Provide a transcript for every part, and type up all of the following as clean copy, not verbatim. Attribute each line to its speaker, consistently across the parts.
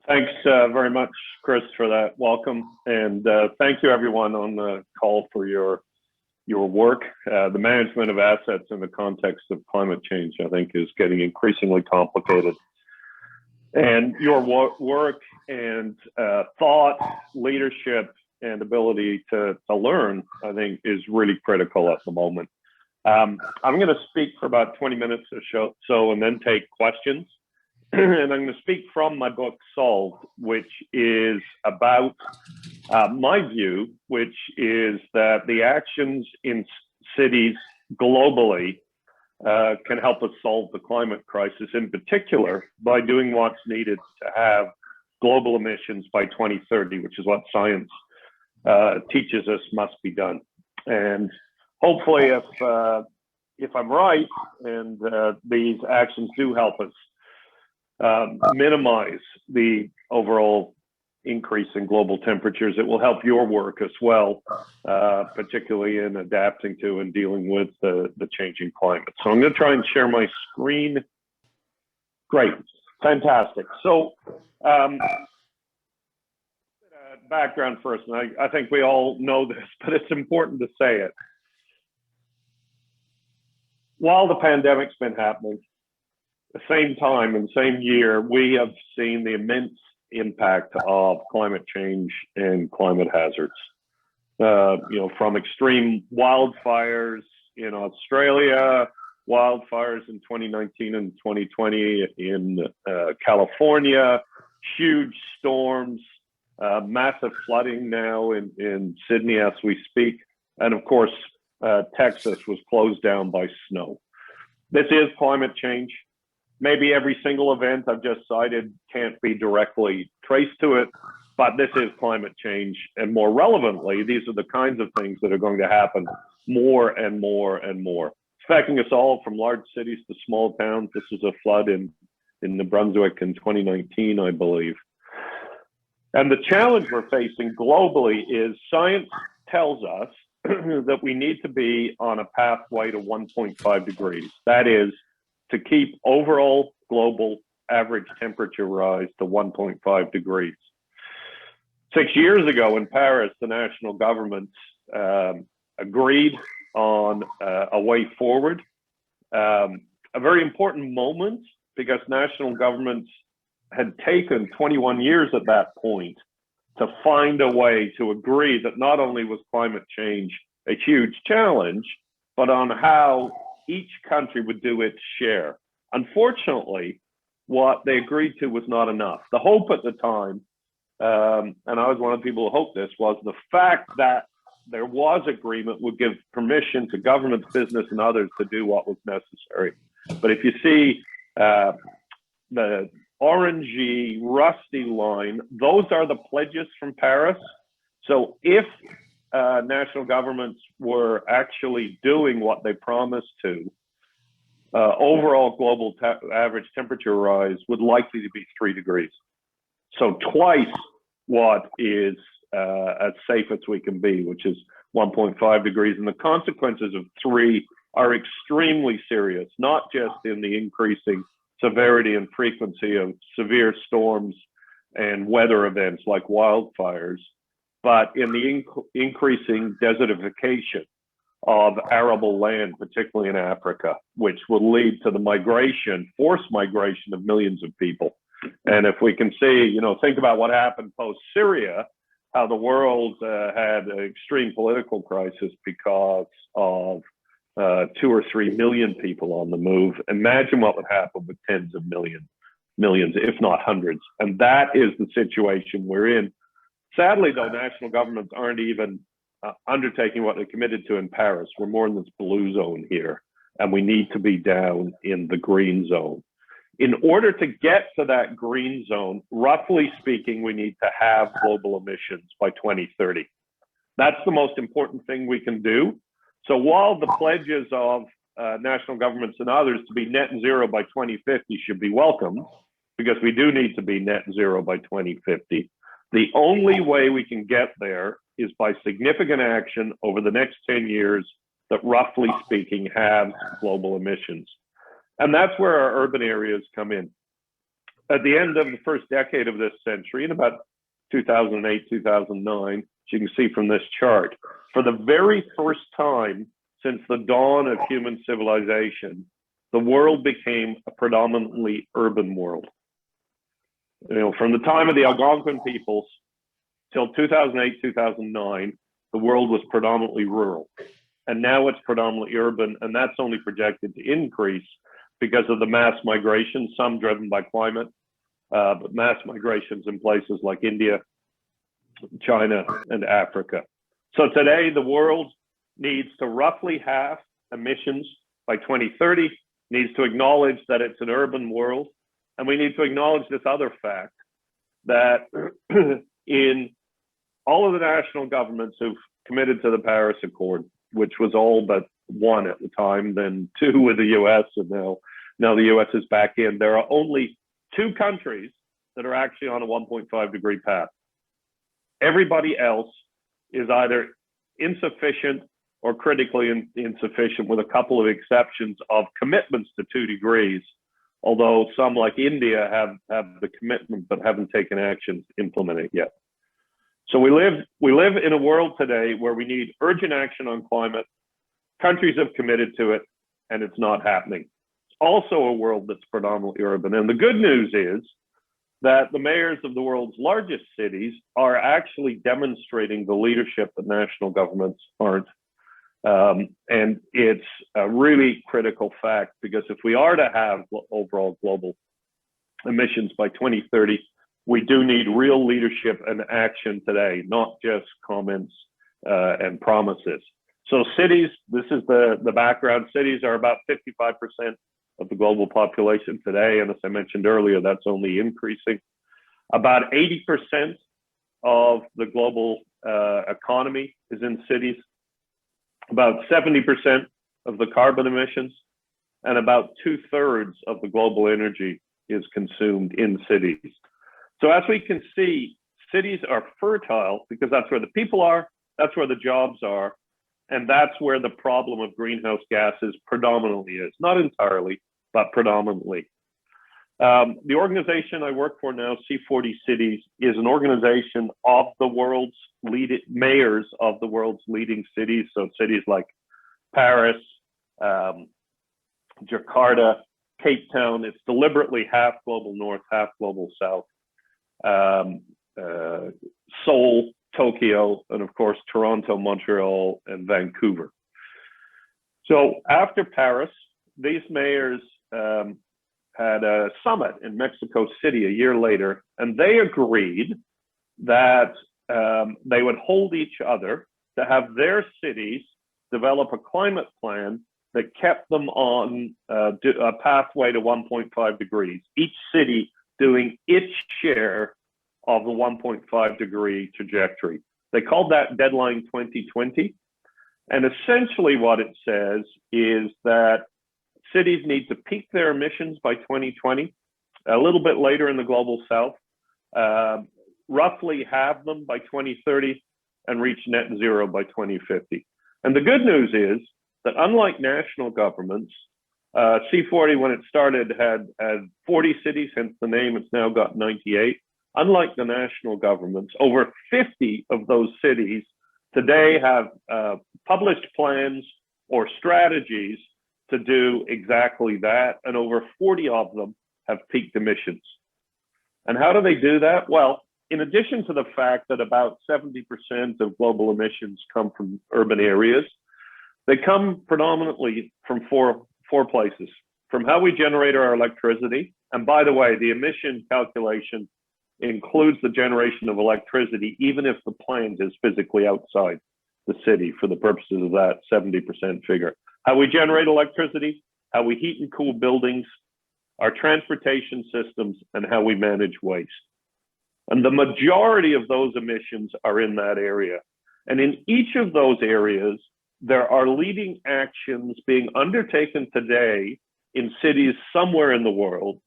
Speaker 1: Thanks very much, Chris, for that welcome. And thank you, everyone on the call for your work. The management of assets in the context of climate change, I think, is getting increasingly complicated. And your work and thought, leadership, and ability to learn, I think, is really critical at the moment. I'm going to speak for about 20 minutes or so and then take questions. And I'm going to speak from my book, Solved, which is about my view, which is that the actions in cities globally can help us solve the climate crisis, in particular by doing what's needed to have global emissions by 2030, which is what science teaches us must be done. And hopefully, if I'm right, and these actions do help us minimize the overall increase in global temperatures, it will help your work as well, particularly in adapting to and dealing with the changing climate. So I'm going to try and share my screen. Great, fantastic. So background first, and I think we all know this, but it's important to say it. While the pandemic's been happening, the same time and same year, we have seen the immense impact of climate change and climate hazards. From extreme wildfires in Australia, wildfires in 2019 and 2020 in California, huge storms, massive flooding now in Sydney as we speak, and of course, Texas was closed down by snow. This is climate change. Maybe every single event I've just cited can't be directly traced to it, but this is climate change. And more relevantly, these are the kinds of things that are going to happen more and more and more, affecting us all from large cities to small towns. This was a flood in New Brunswick in 2019, I believe. And the challenge we're facing globally is science tells us that we need to be on a pathway to 1.5 degrees. That is, to keep overall global average temperature rise to 1.5 degrees. 6 years ago in Paris, the national governments agreed on a way forward. A very important moment, because national governments had taken 21 years at that point to find a way to agree that not only was climate change a huge challenge, but on how each country would do its share. Unfortunately, what they agreed to was not enough. The hope at the time, and I was one of the people who hoped this, was the fact that there was agreement would give permission to governments, business, and others to do what was necessary. But if you see the orangey, rusty line, those are the pledges from Paris. So if national governments were actually doing what they promised to, overall global average temperature rise would likely to be 3 degrees. So twice what is as safe as we can be, which is 1.5 degrees. And the consequences of 3 are extremely serious, not just in the increasing severity and frequency of severe storms and weather events like wildfires, but in the increasing desertification of arable land, particularly in Africa, which will lead to the migration, forced migration of millions of people. And if we can see, think about what happened post-Syria, how the world had an extreme political crisis because of 2 or 3 million people on the move. Imagine what would happen with tens of millions, if not hundreds. And that is the situation we're in. Sadly, though, national governments aren't even undertaking what they committed to in Paris. We're more in this blue zone here, and we need to be down in the green zone. In order to get to that green zone, roughly speaking, we need to have global emissions by 2030. That's the most important thing we can do. So while the pledges of national governments and others to be net zero by 2050 should be welcomed, because we do need to be net zero by 2050, the only way we can get there is by significant action over the next 10 years that, roughly speaking, halves global emissions. And that's where our urban areas come in. at the end of the first decade of this century, in about 2008, 2009, as you can see from this chart, for the very first time since the dawn of human civilization, the world became a predominantly urban world. You know, from the time of the Algonquin peoples till 2008, 2009, the world was predominantly rural. And now it's predominantly urban, and that's only projected to increase because of the mass migration, some driven by climate, but mass migrations in places like India, China, and Africa. So today, the world needs to roughly halve emissions by 2030, needs to acknowledge that it's an urban world, and we need to acknowledge this other fact that in all of the national governments who've committed to the Paris Accord, which was all but one at the time, then two with the US, and now the US is back in, there are only 2 countries that are actually on a 1.5 degree path. Everybody else is either insufficient or critically insufficient, with a couple of exceptions of commitments to 2 degrees, although some like India have the commitment but haven't taken action to implement it yet. So we live in a world today where we need urgent action on climate. Countries have committed to it, and it's not happening. It's also a world that's predominantly urban. And the good news is that the mayors of the world's largest cities are actually demonstrating the leadership that national governments aren't. And it's a really critical fact, because if we are to have overall global emissions by 2030, we do need real leadership and action today, not just comments and promises. So cities, this is the background. Cities are about 55% of the global population today. And as I mentioned earlier, that's only increasing. About 80% of the global economy is in cities. About 70% of the carbon emissions, and about 2/3 of the global energy is consumed in cities. So as we can see, cities are fertile because that's where the people are, that's where the jobs are, and that's where the problem of greenhouse gases predominantly is. Not entirely, but predominantly. The organization I work for now, C40 Cities, is an organization of the world's mayors of the world's leading cities. So cities like Paris, Jakarta, Cape Town. It's deliberately half global north, half global south. Seoul, Tokyo, and of course, Toronto, Montreal, and Vancouver. So after Paris, these mayors had a summit in Mexico City a year later, and they agreed that they would hold each other to have their cities develop a climate plan that kept them on a pathway to 1.5 degrees, each city doing its share of the 1.5 degree trajectory. They called that deadline 2020. And essentially what it says is that cities need to peak their emissions by 2020, a little bit later in the global south, roughly halve them by 2030, and reach net zero by 2050. And the good news is that unlike national governments, C40, when it started, had 40 cities, hence the name. It's now got 98. Unlike the national governments, over 50 of those cities today have published plans or strategies to do exactly that, and over 40 of them have peaked emissions. And how do they do that? Well, in addition to the fact that about 70% of global emissions come from urban areas, they come predominantly from four places. From how we generate our electricity, and by the way, the emission calculation includes the generation of electricity, even if the plant is physically outside the city, for the purposes of that 70% figure. How we generate electricity, how we heat and cool buildings, our transportation systems, and how we manage waste. And the majority of those emissions are in that area. And in each of those areas, there are leading actions being undertaken today in cities somewhere in the world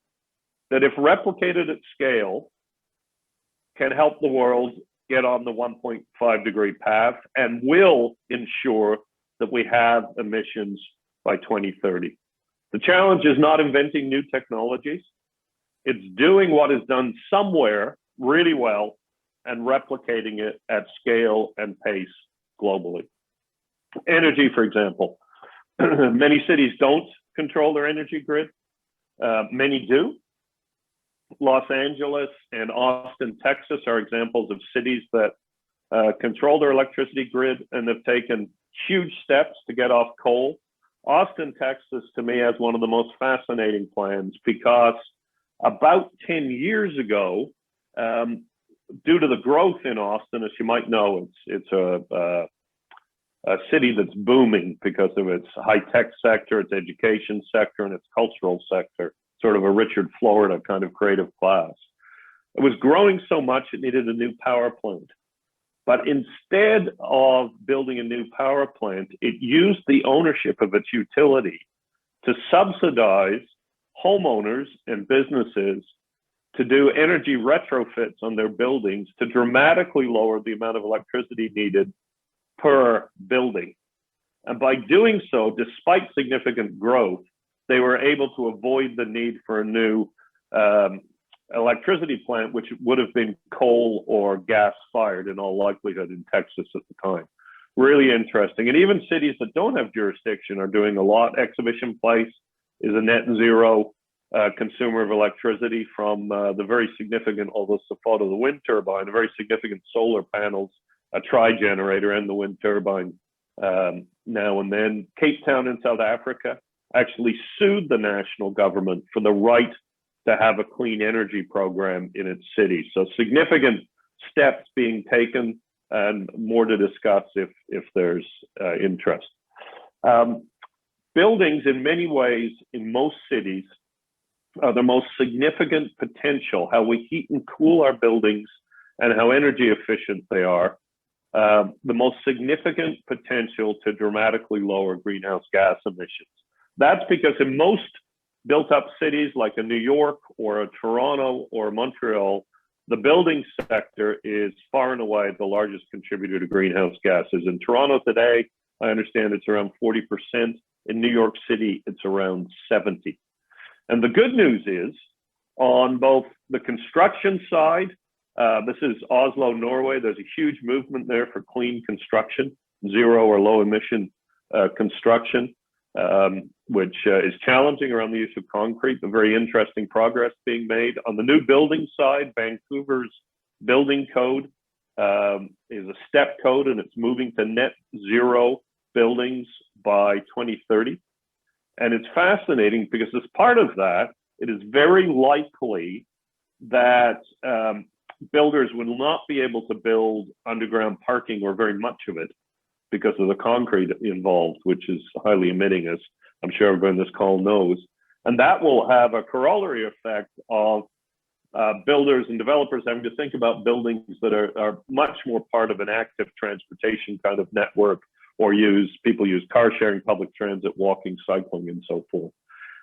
Speaker 1: that, if replicated at scale, can help the world get on the 1.5 degree path and will ensure that we have emissions by 2030. The challenge is not inventing new technologies. It's doing what is done somewhere really well and replicating it at scale and pace globally. Energy, for example. Many cities don't control their energy grid. Many do. Los Angeles and Austin, Texas are examples of cities that control their electricity grid and have taken huge steps to get off coal. Austin, Texas, to me, has one of the most fascinating plans because about 10 years ago, due to the growth in Austin, as you might know, it's a city that's booming because of its high-tech sector, its education sector, and its cultural sector, sort of a Richard Florida kind of creative class. It was growing so much it needed a new power plant. But instead of building a new power plant, it used the ownership of its utility to subsidize homeowners and businesses to do energy retrofits on their buildings to dramatically lower the amount of electricity needed per building. And by doing so, despite significant growth, they were able to avoid the need for a new electricity plant, which would have been coal or gas fired in all likelihood in Texas at the time. Really interesting. And even cities that don't have jurisdiction are doing a lot. Exhibition Place is a net zero consumer of electricity from the very significant, although it's the fault of the wind turbine, a very significant solar panels, a tri-generator and the wind turbine now and then. Cape Town in South Africa actually sued the national government for the right to have a clean energy program in its city. So significant steps being taken and more to discuss if there's interest. Buildings in many ways in most cities are the most significant potential, how we heat and cool our buildings and how energy efficient they are, the most significant potential to dramatically lower greenhouse gas emissions. That's because in most built up cities like a New York or a Toronto or Montreal, the building sector is far and away the largest contributor to greenhouse gases. In Toronto today, I understand it's around 40%. In New York City, it's around 70%. And the good news is on both the construction side, this is Oslo, Norway. There's a huge movement there for clean construction, zero or low emission construction, which is challenging around the use of concrete, but very interesting progress being made. On the new building side, Vancouver's building code is a step code, and it's moving to net zero buildings by 2030. And it's fascinating because as part of that, it is very likely that builders will not be able to build underground parking or very much of it because of the concrete involved, which is highly emitting, as I'm sure everyone on this call knows. And that will have a corollary effect of builders and developers having to think about buildings that are much more part of an active transportation kind of network, or people use car sharing, public transit, walking, cycling, and so forth.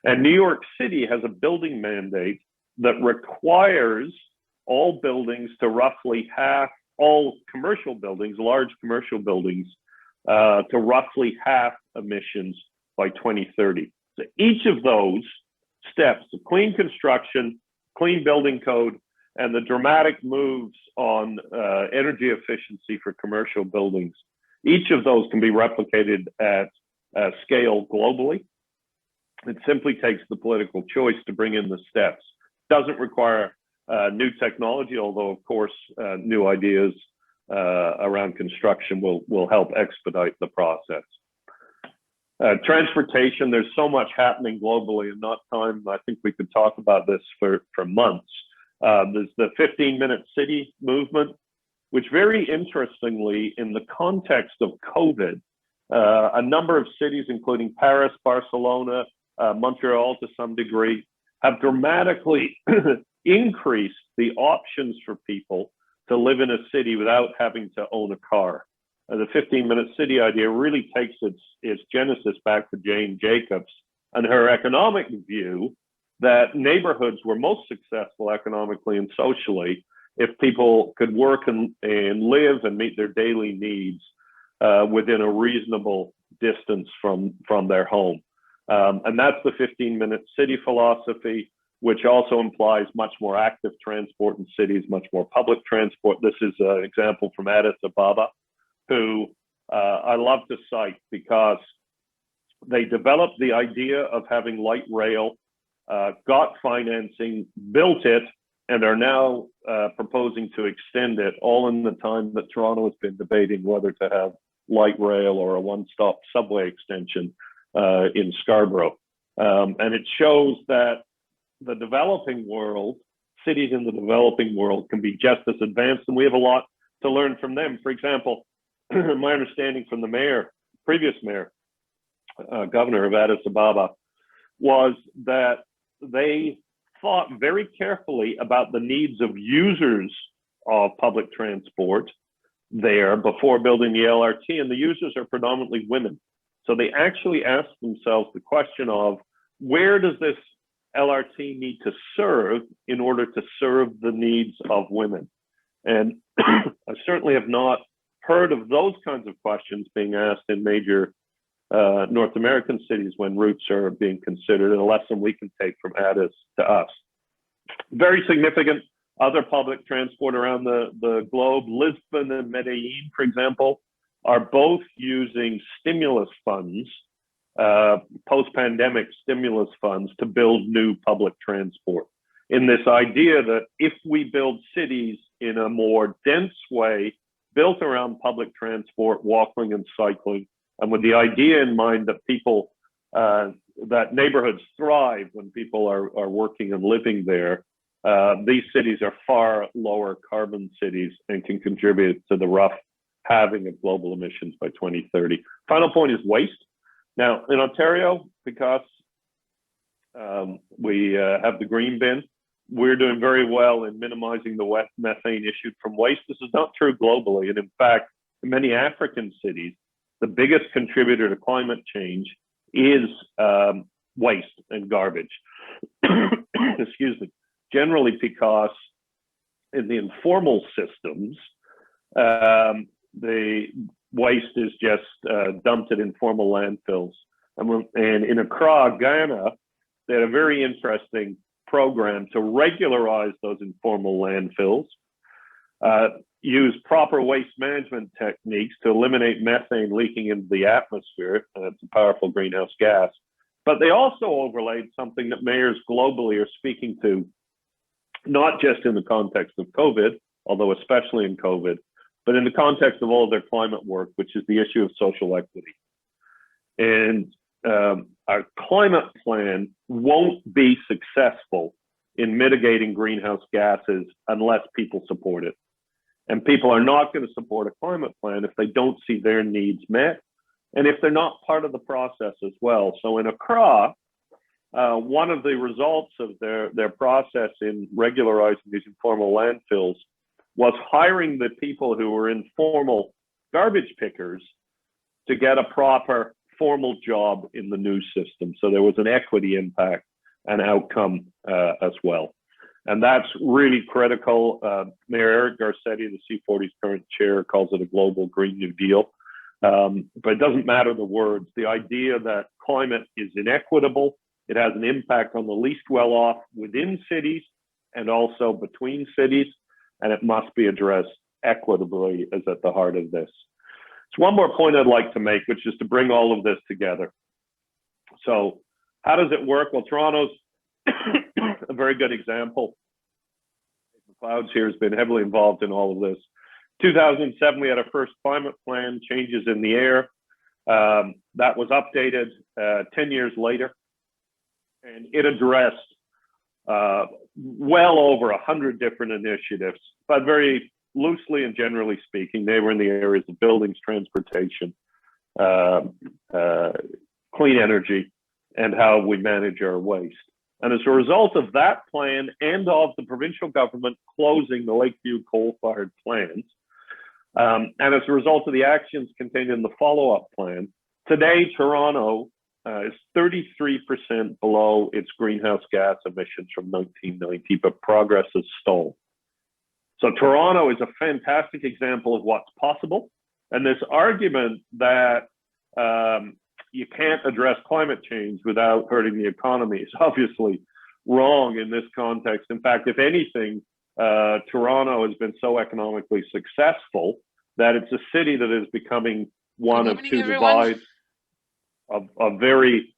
Speaker 1: And New York City has a building mandate that requires all buildings to roughly half, all commercial buildings, large commercial buildings, to roughly half emissions by 2030. So each of those steps, the clean construction, clean building code, and the dramatic moves on energy efficiency for commercial buildings, each of those can be replicated at scale globally. It simply takes the political choice to bring in the steps. Doesn't require new technology, although of course new ideas around construction will help expedite the process. Transportation, there's so much happening globally and not time. I think we could talk about this for months. There's the 15-minute city movement, which very interestingly, in the context of COVID, a number of cities, including Paris, Barcelona, Montreal to some degree, have dramatically increased the options for people to live in a city without having to own a car. The 15-minute city idea really takes its genesis back to Jane Jacobs and her economic view that neighborhoods were most successful economically and socially if people could work and live and meet their daily needs within a reasonable distance from their home. And that's the 15-minute city philosophy. which also implies much more active transport in cities, much more public transport. This is an example from Addis Ababa, who I love to cite because they developed the idea of having light rail, got financing, built it, and are now proposing to extend it, all in the time that Toronto has been debating whether to have light rail or a one-stop subway extension in Scarborough. And it shows that the developing world, cities in the developing world, can be just as advanced, and we have a lot to learn from them. For example, my understanding from the mayor, previous mayor, governor of Addis Ababa, was that they thought very carefully about the needs of users of public transport there before building the LRT, and the users are predominantly women. So they actually asked themselves the question of, where does this LRT need to serve in order to serve the needs of women? And I certainly have not heard of those kinds of questions being asked in major North American cities when routes are being considered, and a lesson we can take from Addis to us. Very significant other public transport around the globe. Lisbon and Medellin, for example, are both using stimulus funds, post-pandemic stimulus funds, to build new public transport, in this idea that if we build cities in a more dense way, built around public transport, walking and cycling, and with the idea in mind that people, that neighborhoods thrive when people are working and living there, these cities are far lower carbon cities and can contribute to the rough halving of global emissions by 2030. Final point is waste. Now, in Ontario, because we have the green bin, we're doing very well in minimizing the wet methane issued from waste. This is not true globally. And in fact, in many African cities, the biggest contributor to climate change is waste and garbage. Excuse me. Generally because in the informal systems, the waste is just dumped at informal landfills. And in Accra, Ghana, they had a very interesting program to regularize those informal landfills, use proper waste management techniques to eliminate methane leaking into the atmosphere. It's a powerful greenhouse gas. But they also overlaid something that mayors globally are speaking to, not just in the context of COVID, although especially in COVID, but in the context of all of their climate work, which is the issue of social equity. And our climate plan won't be successful in mitigating greenhouse gases unless people support it. And people are not going to support a climate plan if they don't see their needs met, and if they're not part of the process as well. So in Accra, one of the results of their process in regularizing these informal landfills was hiring the people who were informal garbage pickers to get a proper formal job in the new system. So there was an equity impact and outcome as well. And that's really critical. Mayor Eric Garcetti, the C40's current chair, calls it a global Green New Deal. But it doesn't matter the words. The idea that climate is inequitable, it has an impact on the least well-off within cities and also between cities, and it must be addressed equitably as at the heart of this. So one more point I'd like to make, which is to bring all of this together. So how does it work? Well, Toronto's a very good example. McLeod's here has been heavily involved in all of this. 2007, we had our first climate plan, Changes in the Air. That was updated 10 years later, and it addressed well over 100 different initiatives, but very loosely and generally speaking, they were in the areas of buildings, transportation, clean energy, and how we manage our waste. And as a result of that plan and of the provincial government closing the Lakeview coal-fired plants, and as a result of the actions contained in the follow-up plan, today Toronto is 33% below its greenhouse gas emissions from 1990, but progress has stalled. So Toronto is a fantastic example of what's possible. And this argument that you can't address climate change without hurting the economy is obviously wrong in this context. In fact, if anything, Toronto has been so economically successful that it's a city that is becoming one of two divides of very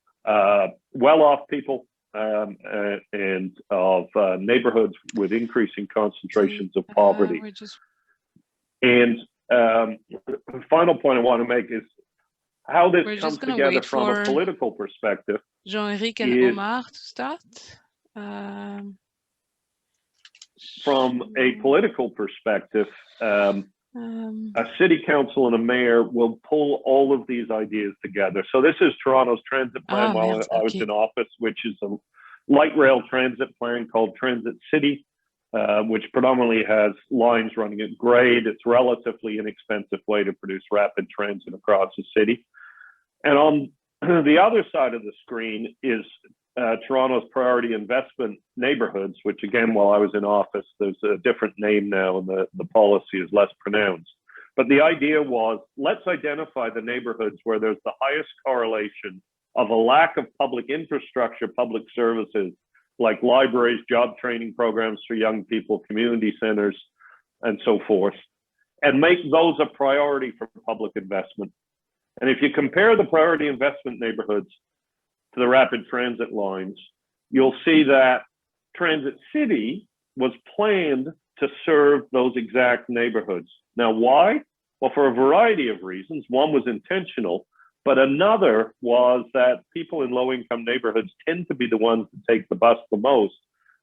Speaker 1: well-off people and of neighborhoods with increasing concentrations of poverty. And the final point I want to make is how this comes together from a political perspective.
Speaker 2: Jean-Éric and Omar to start.
Speaker 1: From a political perspective, a city council and a mayor will pull all of these ideas together. So this is Toronto's transit plan while I was in office, which is a light rail transit plan called Transit City, which predominantly has lines running at grade. It's a relatively inexpensive way to produce rapid transit across the city. And on the other side of the screen is Toronto's priority investment neighborhoods, which again, while I was in office, there's a different name now and the policy is less pronounced. But the idea was, let's identify the neighborhoods where there's the highest correlation of a lack of public infrastructure, public services, like libraries, job training programs for young people, community centers, and so forth, and make those a priority for public investment. And if you compare the priority investment neighborhoods to the rapid transit lines, you'll see that Transit City was planned to serve those exact neighborhoods. Now, why? Well, for a variety of reasons. One was intentional, but another was that people in low-income neighborhoods tend to be the ones that take the bus the most.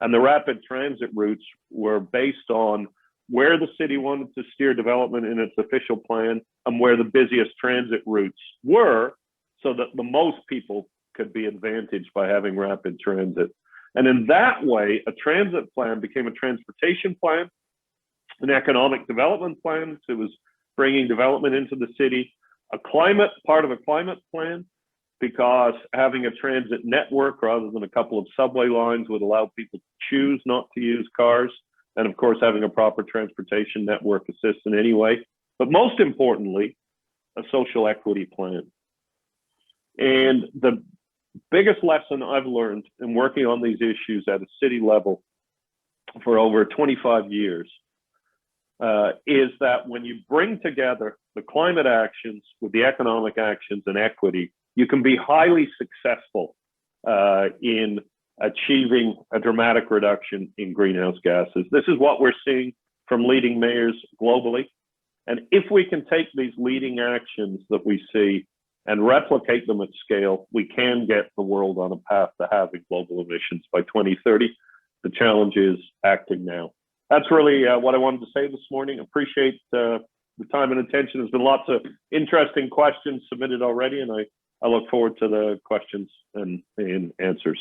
Speaker 1: And the rapid transit routes were based on where the city wanted to steer development in its official plan and where the busiest transit routes were, so that the most people could be advantaged by having rapid transit. And in that way, a transit plan became a transportation plan, an economic development plan. So it was bringing development into the city, part of a climate plan, because having a transit network rather than a couple of subway lines would allow people to choose not to use cars. And of course, having a proper transportation network assists in any way. But most importantly, a social equity plan. And the biggest lesson I've learned in working on these issues at a city level for over 25 years is that when you bring together the climate actions with the economic actions and equity, you can be highly successful in achieving a dramatic reduction in greenhouse gases. This is what we're seeing from leading mayors globally. And if we can take these leading actions that we see and replicate them at scale, we can get the world on a path to halving global emissions by 2030. The challenge is acting now. That's really what I wanted to say this morning. Appreciate the time and attention. There's been lots of interesting questions submitted already, and I look forward to the questions and answers.